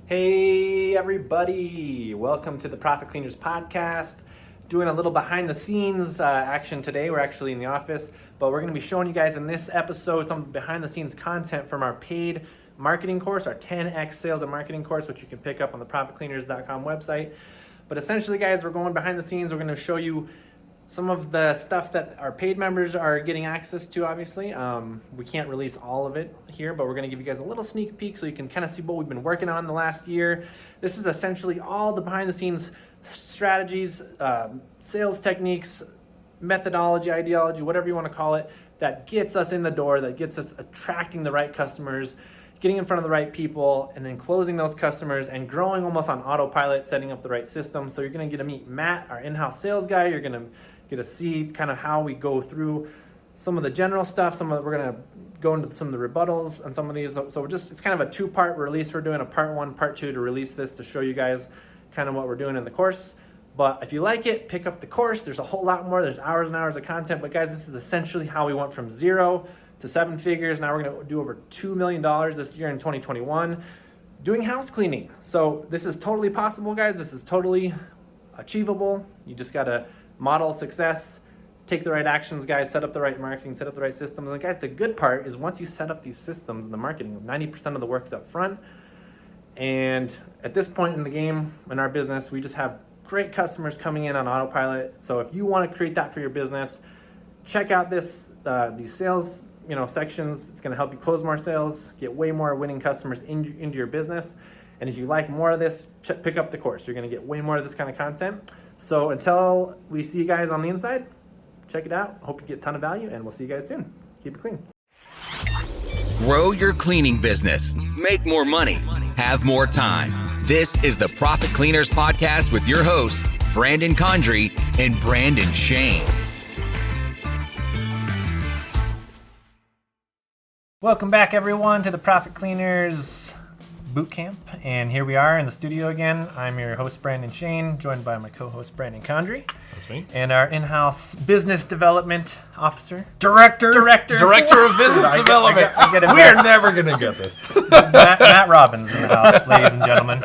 Hey everybody, welcome to the Profit Cleaners podcast. Doing a little behind the scenes action today. We're actually in the office, but we're going to be showing you guys in this episode some behind the scenes content from our paid marketing course, our 10x sales and marketing course, which you can pick up on the profitcleaners.com website. But essentially guys, we're going behind the scenes. We're going to show you some of the stuff that our paid members are getting access to, obviously. We can't release all of it here, but we're gonna give you guys a little sneak peek so you can kind of see what we've been working on the last year. This is essentially all the behind the scenes strategies, sales techniques, methodology, ideology, whatever you wanna call it, that gets us in the door, that gets us attracting the right customers, getting in front of the right people, and then closing those customers and growing almost on autopilot, setting up the right system. So you're gonna get to meet Matt, our in-house sales guy. You're gonna get to see kind of how we go through some of the general stuff. We're gonna go into some of the rebuttals and some of these. So it's kind of a two-part release. We're doing a part one, part two to release this to show you guys kind of what we're doing in the course. But if you like it, pick up the course. There's a whole lot more. There's hours and hours of content. But guys, this is essentially how we went from 0 to 7 figures. Now we're gonna do over $2 million this year in 2021 doing house cleaning. So this is totally possible, guys. This is totally achievable. You just gotta model success, take the right actions, guys, set up the right marketing, set up the right systems. And guys, the good part is once you set up these systems in the marketing, 90% of the work's up front. And at this point in the game, in our business, we just have great customers coming in on autopilot. So if you want to create that for your business, check out these sales sections. It's going to help you close more sales, get way more winning customers into your business. And if you like more of this, pick up the course. You're going to get way more of this kind of content. So until we see you guys on the inside, check it out. Hope you get a ton of value, and we'll see you guys soon. Keep it clean. Grow your cleaning business. Make more money. Have more time. This is the Profit Cleaners Podcast with your hosts, Brandon Condry and Brandon Shane. Welcome back, everyone, to the Profit Cleaners Bootcamp, and here we are in the studio again. I'm your host, Brandon Shane, joined by my co-host, Brandon Condry. That's me. And our in-house business development officer. Director of business development. We are never going to get this. Matt Robbins in the house, ladies and gentlemen.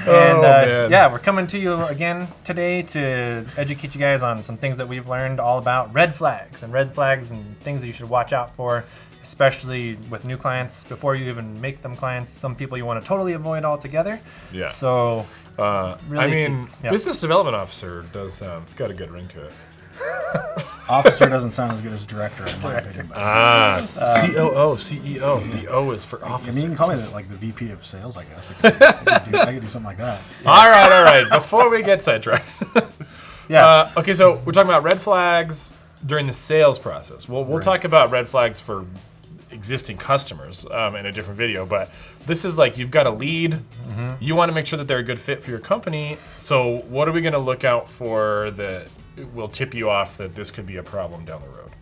And we're coming to you again today to educate you guys on some things that we've learned all about red flags and things that you should watch out for, especially with new clients before you even make them clients. Some people you want to totally avoid altogether. Yeah. So, business development officer does it's got a good ring to it. Officer doesn't sound as good as director, in my opinion. COO, CEO. The O is for officer. I mean, you can call me the VP of sales, I guess. I could do something like that. Yeah. All right. Before we get sidetracked. Okay, so we're talking about red flags during the sales process. We'll talk about red flags for existing customers in a different video, but this is like you've got a lead. Mm-hmm. You want to make sure that they're a good fit for your company. So what are we going to look out for that will tip you off that this could be a problem down the road?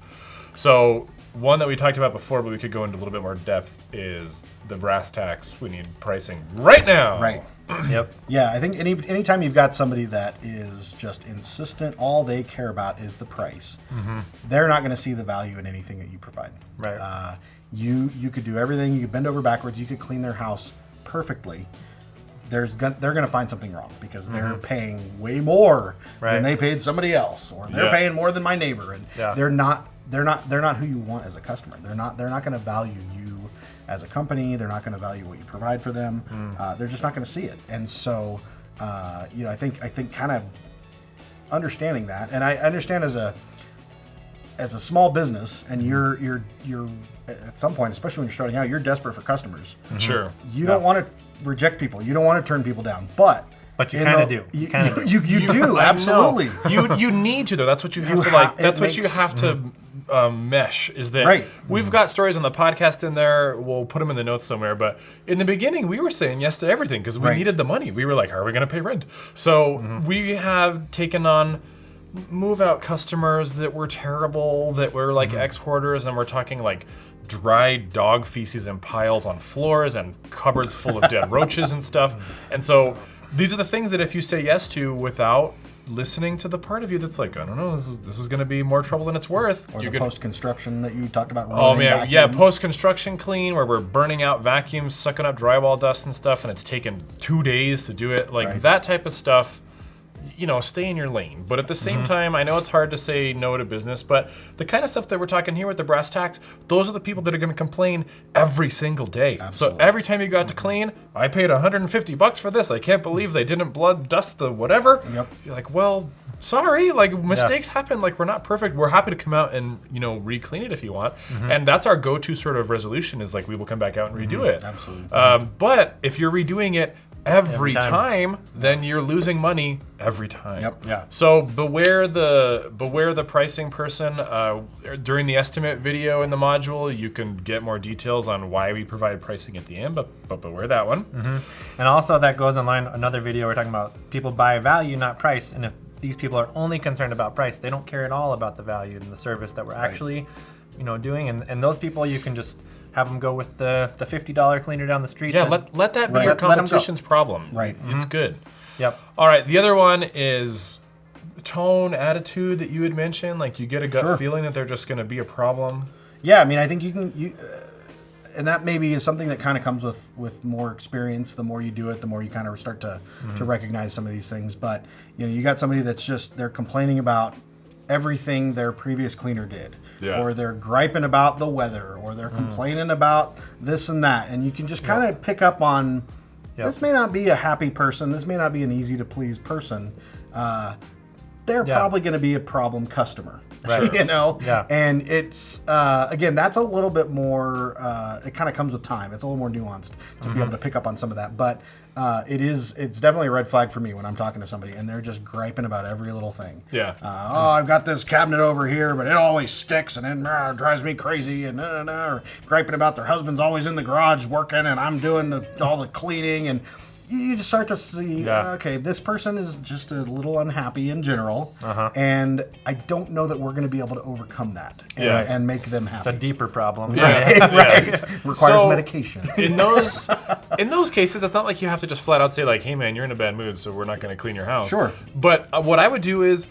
So one that we talked about before, but we could go into a little bit more depth, is the brass tacks. We need pricing right now. Right. Yep. Yeah, I think anytime you've got somebody that is just insistent, all they care about is the price. Mm-hmm. They're not going to see the value in anything that you provide. Right. You could do everything. You could bend over backwards. You could clean their house perfectly. They're going to find something wrong because they're paying way more than they paid somebody else, or they're paying more than my neighbor, and they're not who you want as a customer. They're not going to value you as a company. They're not going to value what you provide for them. They're just not going to see it. And so, I think kind of understanding that, and I understand as a small business, and you're at some point, especially when you're starting out, you're desperate for customers. Mm-hmm. Sure. You don't want to reject people. You don't want to turn people down. But you kind of do. You do. Absolutely. You need to, though. That's what you have to like. That's what you have to mesh. Is that we've got stories on the podcast in there. We'll put them in the notes somewhere. But in the beginning, we were saying yes to everything because we needed the money. We were like, "How are we going to pay rent?" So we have taken on move-out customers that were terrible, that were like ex-hoarders, and we're talking like dry dog feces in piles on floors and cupboards full of dead roaches and stuff. And so these are the things that if you say yes to without listening to the part of you that's like, I don't know, this is going to be more trouble than it's worth. Or the post-construction that you talked about. Oh man, yeah, post-construction clean where we're burning out vacuums, sucking up drywall dust and stuff, and it's taken 2 days to do it. Like that type of stuff. Stay in your lane. But at the same time, I know it's hard to say no to business, but the kind of stuff that we're talking here with the brass tacks, those are the people that are going to complain every single day. Absolutely. So every time you got to clean, I paid $150 for this. I can't believe they didn't blood dust the whatever. Yep. You're like, well, sorry, like mistakes happen. Like we're not perfect. We're happy to come out and re-clean it if you want. And that's our go-to sort of resolution is like we will come back out and redo it. Absolutely. But if you're redoing it every time, then you're losing money every time. Yep. Yeah. So beware the pricing person. During the estimate video in the module, you can get more details on why we provide pricing at the end, but beware that one. And also that goes in line, another video we're talking about people buy value, not price. And if these people are only concerned about price, they don't care at all about the value and the service that we're actually doing. And those people, you can just have them go with the $50 cleaner down the street. Yeah, let that be your competition's problem. Right. It's good. Yep. All right, the other one is tone, attitude that you had mentioned. Like you get a gut feeling that they're just going to be a problem. Yeah, I mean, I think and that maybe is something that kind of comes with more experience. The more you do it, the more you kind of start to recognize some of these things. But you got somebody that's they're complaining about everything their previous cleaner did. Yeah. Or they're griping about the weather, or they're complaining about this and that. And you can just kind of pick up on, this may not be a happy person, this may not be an easy to please person. They're probably going to be a problem customer. Right. Yeah. And it's, again, that's a little bit more, it kind of comes with time. It's a little more nuanced to be able to pick up on some of that. But it's definitely a red flag for me when I'm talking to somebody and they're just griping about every little thing. Yeah. I've got this cabinet over here, but it always sticks and it drives me crazy, and or griping about their husband's always in the garage working and I'm doing all the cleaning, and you just start to see, okay, this person is just a little unhappy in general, and I don't know that we're going to be able to overcome that and make them happy. It's a deeper problem. Right. Requires medication. In those cases, it's not like you have to just flat out say like, hey man, you're in a bad mood, so we're not going to clean your house. Sure. But what I would do is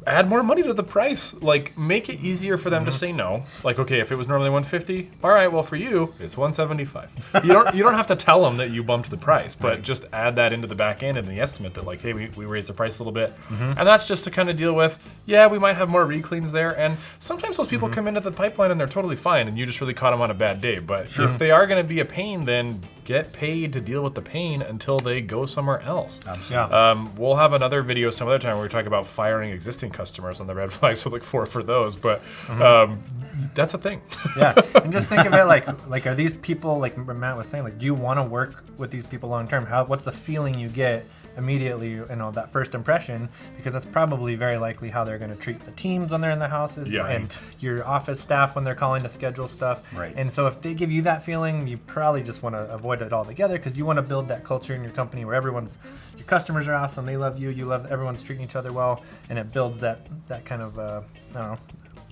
add more money to the price. Like, make it easier for them to say no. Like, okay, if it was normally $150, all right, well for you, it's $175. You don't have to tell them that you bumped the price, but just add that into the back end in the estimate that like, hey, we raised the price a little bit. And that's just to kind of deal with, we might have more recleans there. And sometimes those people come into the pipeline and they're totally fine and you just really caught them on a bad day. But if they are going to be a pain, then get paid to deal with the pain until they go somewhere else. We'll have another video some other time where we talk about firing existing customers on the red flags, so look for those. But that's a thing. And just think of it like are these people, like Matt was saying, like, do you want to work with these people long term? What's the feeling you get immediately, that first impression? Because that's probably very likely how they're going to treat the teams when they're in the houses and your office staff when they're calling to schedule stuff. Right. And so if they give you that feeling, you probably just want to avoid it altogether, because you want to build that culture in your company where your customers are awesome, they love you, everyone's treating each other well, and it builds that kind of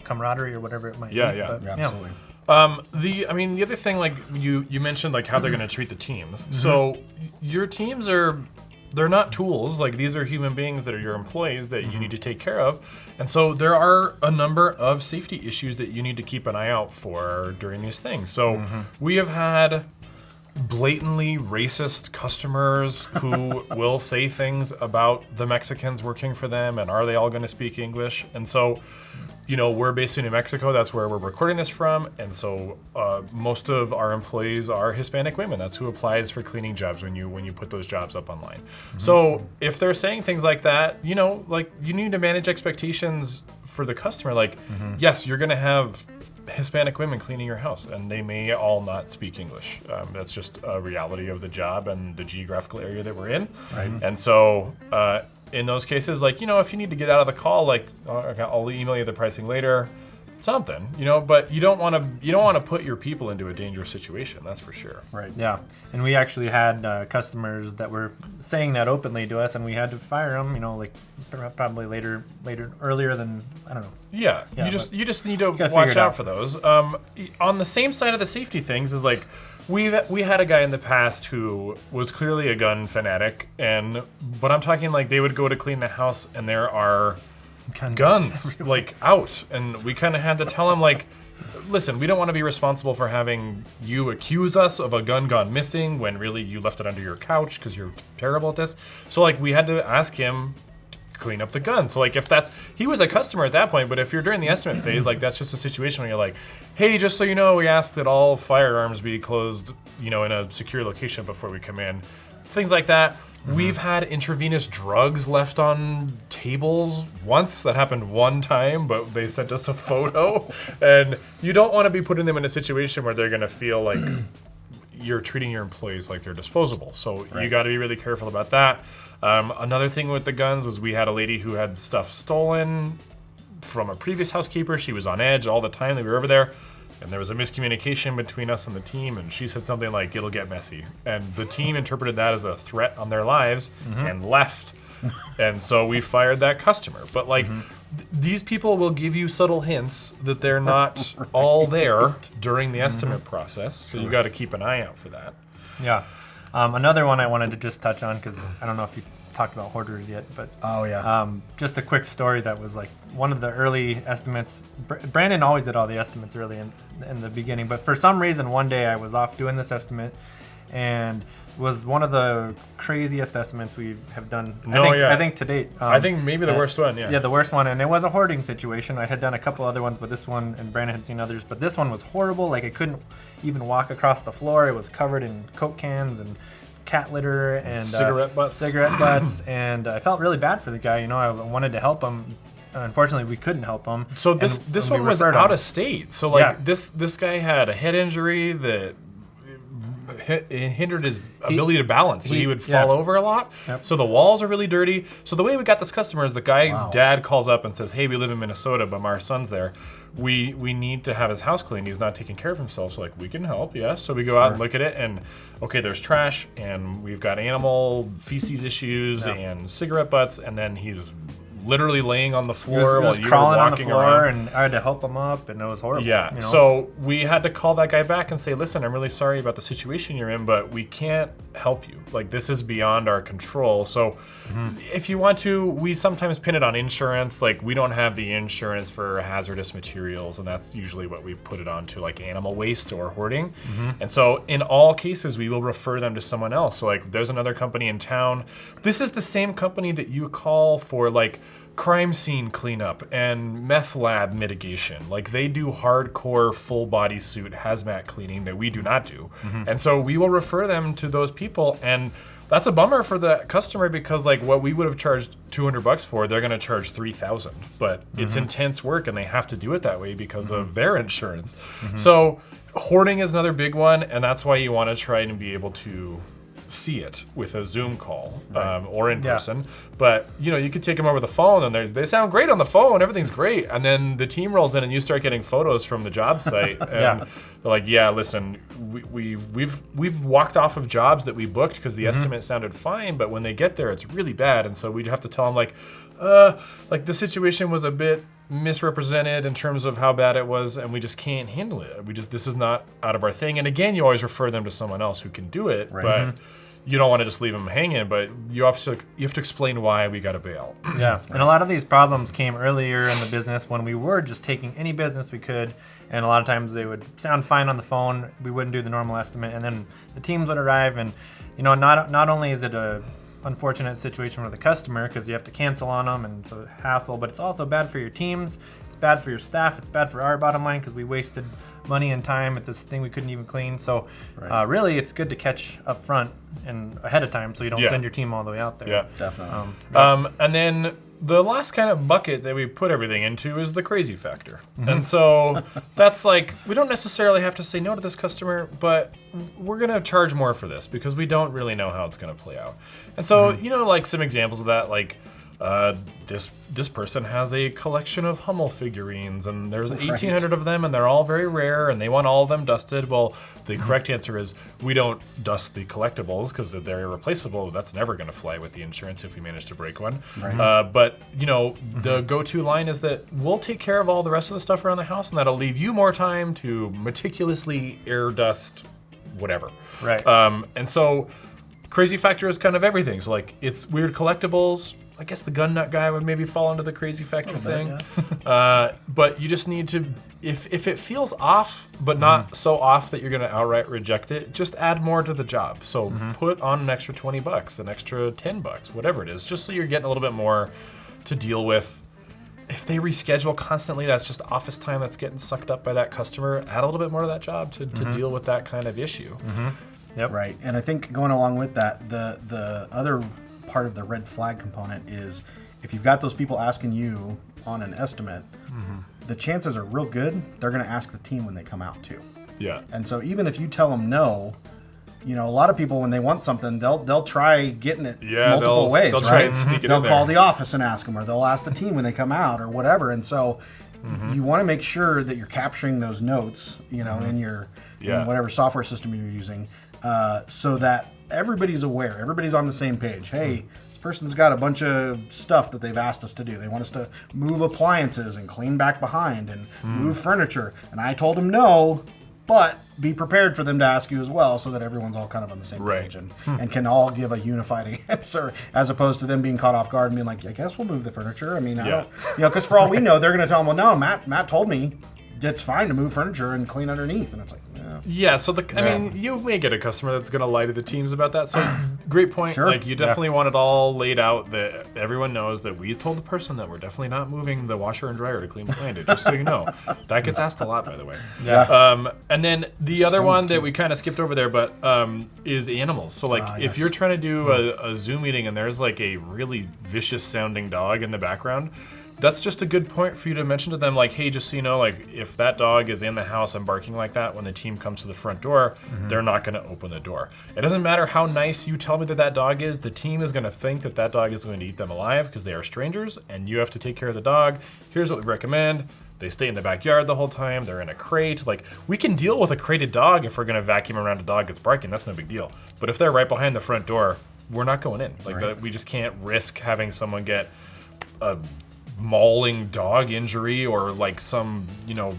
camaraderie or whatever it might be. Absolutely. The other thing, like you mentioned, like how they're going to treat the teams. So your teams they're not tools. Like, these are human beings that are your employees that you need to take care of. And so there are a number of safety issues that you need to keep an eye out for during these things. So we have had blatantly racist customers who will say things about the Mexicans working for them and are they all going to speak English? And so, we're based in New Mexico. That's where we're recording this from. And so most of our employees are Hispanic women. That's who applies for cleaning jobs when you put those jobs up online. So if they're saying things like that, like, you need to manage expectations for the customer. Like, yes, you're going to have Hispanic women cleaning your house, and they may all not speak English. That's just a reality of the job and the geographical area that we're in. Right. And so in those cases, like, if you need to get out of the call, like, okay, I'll email you the pricing later, something, but you don't want to put your people into a dangerous situation. That's for sure. Right. Yeah. And we actually had customers that were saying that openly to us, and we had to fire them, like probably earlier than, I don't know. Yeah. You just need to watch out for those. On the same side of the safety things is like, we had a guy in the past who was clearly a gun fanatic, but I'm talking like they would go to clean the house and there are guns like out, and we kind of had to tell him like, listen, we don't want to be responsible for having you accuse us of a gun gone missing when really you left it under your couch because you're terrible at this. So like we had to ask him to clean up the gun. So like he was a customer at that point, but if you're during the estimate phase, like that's just a situation where you're like, hey, just so you know, we ask that all firearms be closed, in a secure location before we come in. Things like that. We've had intravenous drugs left on tables once. That happened one time, but they sent us a photo. And you don't want to be putting them in a situation where they're going to feel like you're treating your employees like they're disposable. So you got to be really careful about that. Another thing with the guns was we had a lady who had stuff stolen from a previous housekeeper. She was on edge all the time that we were over there. And there was a miscommunication between us and the team, and she said something like, it'll get messy. And the team interpreted that as a threat on their lives and left. And so we fired that customer. But like, these people will give you subtle hints that they're not all there during the estimate process. So you got to keep an eye out for that. Yeah. Another one I wanted to just touch on, because I don't know if you talked about hoarders yet, but just a quick story that was like one of the early estimates. Brandon always did all the estimates early in the beginning, but for some reason one day I was off doing this estimate, and it was one of the craziest estimates we have done. I think to date. I think maybe the worst one. Yeah, the worst one, and it was a hoarding situation. I had done a couple other ones, but this one, and Brandon had seen others, but this one was horrible. Like I couldn't even walk across the floor. It was covered in Coke cans and cat litter and cigarette butts, and I felt really bad for the guy. I wanted to help him. Unfortunately, we couldn't help him. So this one was out of state. So like this guy had a head injury that hindered his ability to balance. So he would fall over a lot. Yep. So the walls are really dirty. So the way we got this customer is the guy's dad calls up and says, hey, we live in Minnesota, but our son's there. We need to have his house cleaned. He's not taking care of himself. So like, we can help, yes. So we go out and look at it, and okay, there's trash, and we've got animal feces issues and cigarette butts, and then he's literally laying on the floor while you were crawling on the walking floor, around. and I had to help him up, and it was horrible. Yeah, so we had to call that guy back and say, listen, I'm really sorry about the situation you're in, but we can't help you. Like, this is beyond our control. So if you want to, we sometimes pin it on insurance. Like, we don't have the insurance for hazardous materials, and that's usually what we put it on to, like animal waste or hoarding. And so in all cases, we will refer them to someone else. So like, there's another company in town. This is the same company that you call for like crime scene cleanup and meth lab mitigation. Like, they do hardcore full body suit hazmat cleaning that we do not do. And so we will refer them to those people, and that's a bummer for the customer because like what we would have charged $200 for, they're going to charge $3,000. But it's intense work, and they have to do it that way because of their insurance. So hoarding is another big one, and that's why you want to try and be able to see it with a Zoom call or in person. But you could take them over the phone, and they sound great on the phone, everything's great, and then the team rolls in and you start getting photos from the job site, and they're like, yeah, listen, we've walked off of jobs that we booked because the estimate sounded fine, but when they get there it's really bad. And so we'd have to tell them like the situation was a bit misrepresented in terms of how bad it was, and we just can't handle it. This is not out of our thing. And again, you always refer them to someone else who can do it, but you don't want to just leave them hanging, but you have to explain why we got to bail. Yeah, and a lot of these problems came earlier in the business when we were just taking any business we could, and a lot of times they would sound fine on the phone. We wouldn't do the normal estimate, and then the teams would arrive, and not only is it a unfortunate situation for the customer because you have to cancel on them, and it's a hassle, but it's also bad for your teams, it's bad for your staff, it's bad for our bottom line because we wasted money and time at this thing we couldn't even clean. So really it's good to catch up front and ahead of time so you don't send your team all the way out there. Yeah, definitely. And then the last kind of bucket that we put everything into is the crazy factor. And so that's like, we don't necessarily have to say no to this customer, but we're going to charge more for this because we don't really know how it's going to play out. And so, like some examples of that, like this person has a collection of Hummel figurines, and there's 1,800 of them, and they're all very rare, and they want all of them dusted. Well, the correct answer is we don't dust the collectibles because they're irreplaceable. That's never going to fly with the insurance if we manage to break one. But the go-to line is that we'll take care of all the rest of the stuff around the house, and that'll leave you more time to meticulously air dust whatever. Right. And so crazy factor is kind of everything. So like it's weird collectibles. I guess the gun nut guy would maybe fall into the crazy factor thing. But you just need to, if it feels off, but not so off that you're going to outright reject it, just add more to the job. So put on an extra $20, an extra $10, whatever it is, just so you're getting a little bit more to deal with. If they reschedule constantly, that's just office time that's getting sucked up by that customer. Add a little bit more to that job to deal with that kind of issue. Yep. Right. And I think going along with that, the other part of the red flag component is if you've got those people asking you on an estimate, the chances are real good they're going to ask the team when they come out too. Yeah. And so even if you tell them no, you know, a lot of people when they want something, they'll try getting it multiple ways. They'll right? try and sneak it they'll in there. call the office and ask them, or they'll ask the team when they come out, or whatever. And so you want to make sure that you're capturing those notes, you know, in your in whatever software system you're using, so that everybody's aware, everybody's on the same page. Hey, this person's got a bunch of stuff that they've asked us to do. They want us to move appliances and clean back behind and move furniture. And I told them no, but be prepared for them to ask you as well, so that everyone's all kind of on the same page and can all give a unified answer, as opposed to them being caught off guard and being like, I guess we'll move the furniture. I mean, I don't, you know, because for all we know, they're going to tell them, well, no, Matt told me it's fine to move furniture and clean underneath. And it's like, Yeah, so I mean, you may get a customer that's going to lie to the teams about that. So great point. Sure. Like you definitely want it all laid out that everyone knows that we told the person that we're definitely not moving the washer and dryer to clean behind it. Just so you know, that gets asked a lot, by the way. And then the other one that we kind of skipped over there, but is animals. So like if you're trying to do a Zoom meeting and there's like a really vicious sounding dog in the background, that's just a good point for you to mention to them, like, hey, just so you know, like, if that dog is in the house and barking like that when the team comes to the front door, they're not going to open the door. It doesn't matter how nice you tell me that dog is, the team is going to think that that dog is going to eat them alive because they are strangers, and you have to take care of the dog. Here's what we recommend. They stay in the backyard the whole time. They're in a crate. Like, we can deal with a crated dog if we're going to vacuum around a dog that's barking. That's no big deal. But if they're right behind the front door, we're not going in. Like, we just can't risk having someone get a mauling dog injury or like some, you know,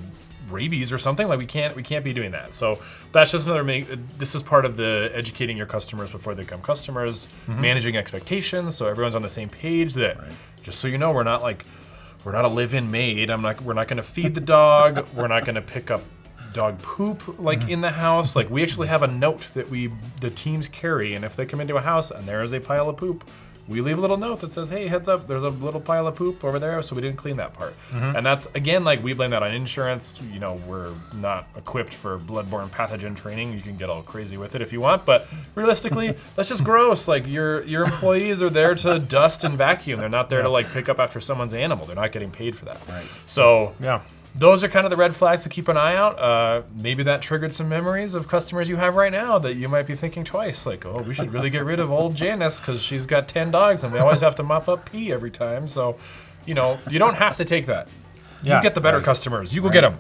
rabies or something. Like we can't be doing that. So that's just another this is part of the educating your customers before they become customers, managing expectations so everyone's on the same page, that just so you know, we're not a live-in maid. We're not going to feed the dog. We're not going to pick up dog poop like in the house. Like we actually have a note that the teams carry, and if they come into a house and there is a pile of poop, we leave a little note that says, hey, heads up, there's a little pile of poop over there, so we didn't clean that part. And that's, again, like we blame that on insurance. You know, we're not equipped for bloodborne pathogen training. You can get all crazy with it if you want, but realistically, that's just gross. Like your employees are there to dust and vacuum. They're not there to like pick up after someone's animal. They're not getting paid for that. So those are kind of the red flags to keep an eye out. Maybe that triggered some memories of customers you have right now that you might be thinking twice. Like, oh, we should really get rid of old Janice because she's got 10 dogs and we always have to mop up pee every time. So, you know, you don't have to take that. You get the better customers. You go get them.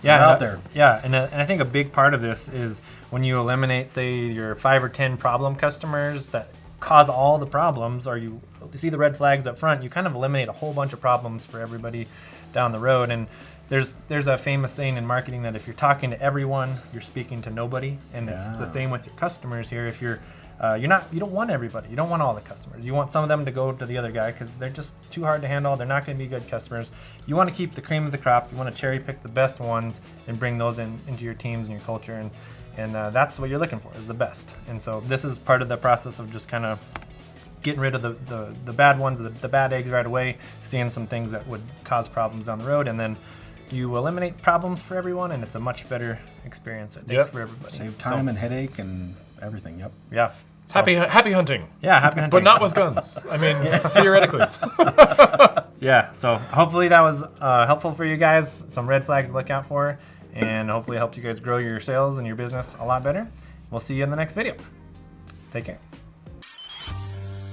They're out there. And I think a big part of this is when you eliminate, say, your 5 or 10 problem customers that cause all the problems, or you see the red flags up front, you kind of eliminate a whole bunch of problems for everybody down the road. And there's a famous saying in marketing that if you're talking to everyone, you're speaking to nobody. And it's the same with your customers here. If you don't want everybody. You don't want all the customers. You want some of them to go to the other guy because they're just too hard to handle. They're not going to be good customers. You want to keep the cream of the crop. You want to cherry pick the best ones and bring those into your teams and your culture. And that's what you're looking for, is the best. And so this is part of the process of just kind of getting rid of the bad ones, the bad eggs right away, seeing some things that would cause problems down the road, and then you eliminate problems for everyone, and it's a much better experience, I think, for everybody. Save time and headache and everything. Yeah. Happy hunting. Yeah, happy hunting. But not with guns. I mean, theoretically. Yeah, so hopefully that was helpful for you guys. Some red flags to look out for, and hopefully it helped you guys grow your sales and your business a lot better. We'll see you in the next video. Take care.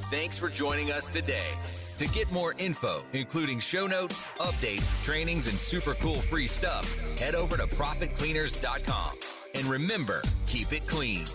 Thanks for joining us today. To get more info, including show notes, updates, trainings, and super cool free stuff, head over to ProfitCleaners.com. And remember, keep it clean.